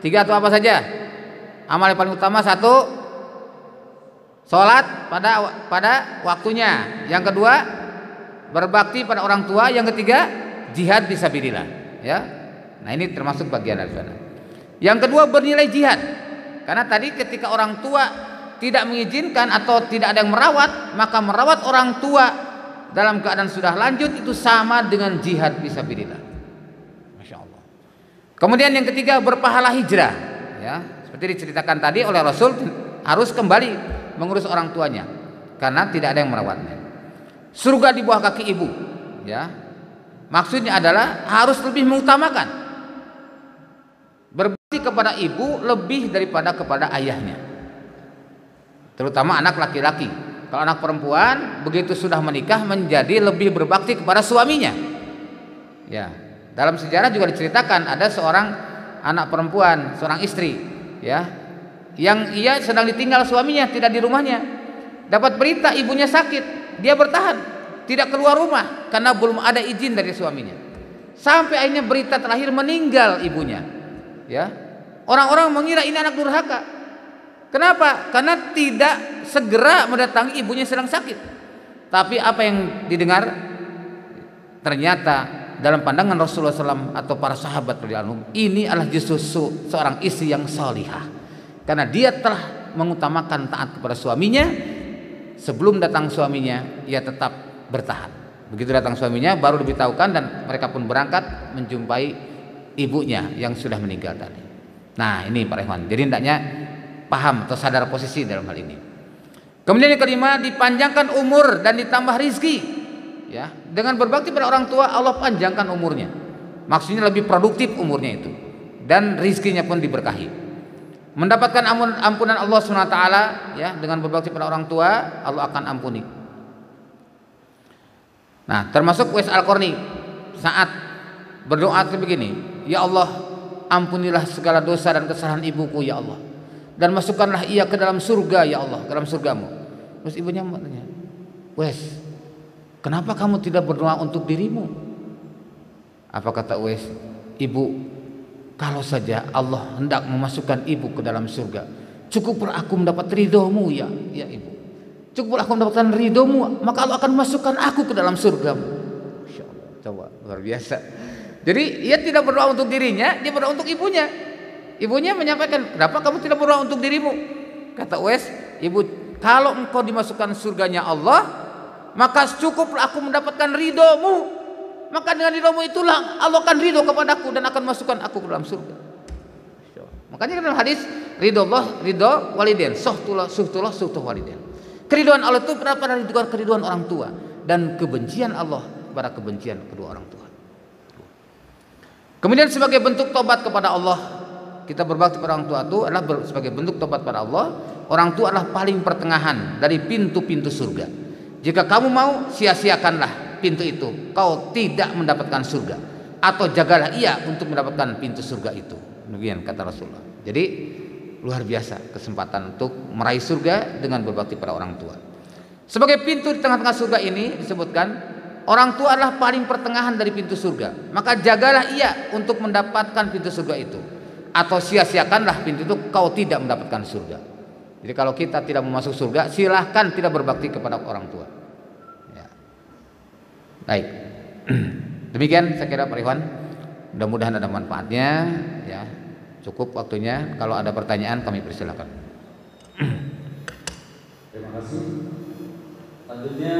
3 atau apa saja? Amal yang paling utama 1, sholat pada waktunya. Yang kedua, berbakti pada orang tua. Yang ketiga, jihad fisabilillah, ya. Nah, ini termasuk bagian dari sana. Yang kedua, bernilai jihad. Karena tadi ketika orang tua tidak mengizinkan atau tidak ada yang merawat, maka merawat orang tua dalam keadaan sudah lanjut itu sama dengan jihad fisabilillah. Masya Allah. Kemudian yang ketiga, berpahala hijrah, ya. Seperti diceritakan tadi oleh Rasul, harus kembali mengurus orang tuanya karena tidak ada yang merawatnya. Surga di bawah kaki ibu, ya. Maksudnya adalah harus lebih mengutamakan berbakti kepada ibu lebih daripada kepada ayahnya. Terutama anak laki-laki. Kalau anak perempuan begitu sudah menikah menjadi lebih berbakti kepada suaminya. Ya, dalam sejarah juga diceritakan ada seorang anak perempuan, seorang istri, ya, yang ia sedang ditinggal suaminya, tidak di rumahnya. Dapat berita ibunya sakit, dia bertahan, tidak keluar rumah karena belum ada izin dari suaminya. Sampai akhirnya berita terakhir meninggal ibunya. Ya, orang-orang mengira ini anak durhaka. Kenapa? Karena tidak segera mendatangi ibunya sedang sakit. Tapi apa yang didengar? Ternyata dalam pandangan Rasulullah SAW atau para sahabat radhiyallahu anhum, ini adalah justru seorang istri yang salihah. Karena dia telah mengutamakan taat kepada suaminya. Sebelum datang suaminya, ia tetap bertahan. Begitu datang suaminya, baru diberitahukan dan mereka pun berangkat menjumpai ibunya yang sudah meninggal tadi. Nah, ini Pak Ikhwan. Jadi hendaknya paham atau sadar posisi dalam hal ini. Kemudian yang kelima, dipanjangkan umur dan ditambah rizki. Ya, dengan berbakti pada orang tua Allah panjangkan umurnya. Maksudnya lebih produktif umurnya itu dan rizkinya pun diberkahi. Mendapatkan ampunan Allah SWT, ya, dengan berbakti pada orang tua Allah akan ampuni. Nah, termasuk Uwais Al-Qarni saat berdoa seperti begini, ya Allah, ampunilah segala dosa dan kesalahan ibuku ya Allah, dan masukkanlah ia ke dalam surga ya Allah, ke dalam surgamu. Terus ibunya bertanya, Uwais, kenapa kamu tidak berdoa untuk dirimu? Apa kata Uwais? Ibu, kalau saja Allah hendak memasukkan ibu ke dalam surga, cukuplah aku mendapat ridhomu ya ibu. Cukuplah aku mendapatkan ridhomu, maka Allah akan memasukkan aku ke dalam surgamu. Masya Allah, coba luar biasa. Jadi ia tidak berdoa untuk dirinya, dia berdoa untuk ibunya. Ibunya menyampaikan, kenapa kamu tidak berdoa untuk dirimu? Kata Uwais, ibu, kalau engkau dimasukkan surganya Allah, maka cukuplah aku mendapatkan ridhomu. Maka dengan ridhomu itulah Allah akan ridho kepadaku dan akan masukkan aku ke dalam surga. Makanya dalam hadis, ridho walidain, suhtullah walidain. Keridhaan Allah itu pada keridhaan orang tua dan kebencian Allah pada kebencian kedua orang tua. Kemudian sebagai bentuk tobat kepada Allah, kita berbakti pada orang tua itu adalah sebagai bentuk tobat pada Allah. Orang tua adalah paling pertengahan dari pintu-pintu surga. Jika kamu mau, sia-siakanlah pintu itu, kau tidak mendapatkan surga, atau jagalah ia untuk mendapatkan pintu surga itu. Demikian kata Rasulullah. Jadi luar biasa kesempatan untuk meraih surga dengan berbakti pada orang tua. Sebagai pintu di tengah-tengah surga ini disebutkan orang tua adalah paling pertengahan dari pintu surga. Maka jagalah ia untuk mendapatkan pintu surga itu, atau sia-siakanlah pintu itu, kau tidak mendapatkan surga. Jadi kalau kita tidak mau masuk surga, silahkan tidak berbakti kepada orang tua. Ya. Baik. Demikian saya kira Pak Ikhwan. Mudah-mudahan ada manfaatnya. Ya. Cukup waktunya. Kalau ada pertanyaan kami persilakan. Terima kasih. Selanjutnya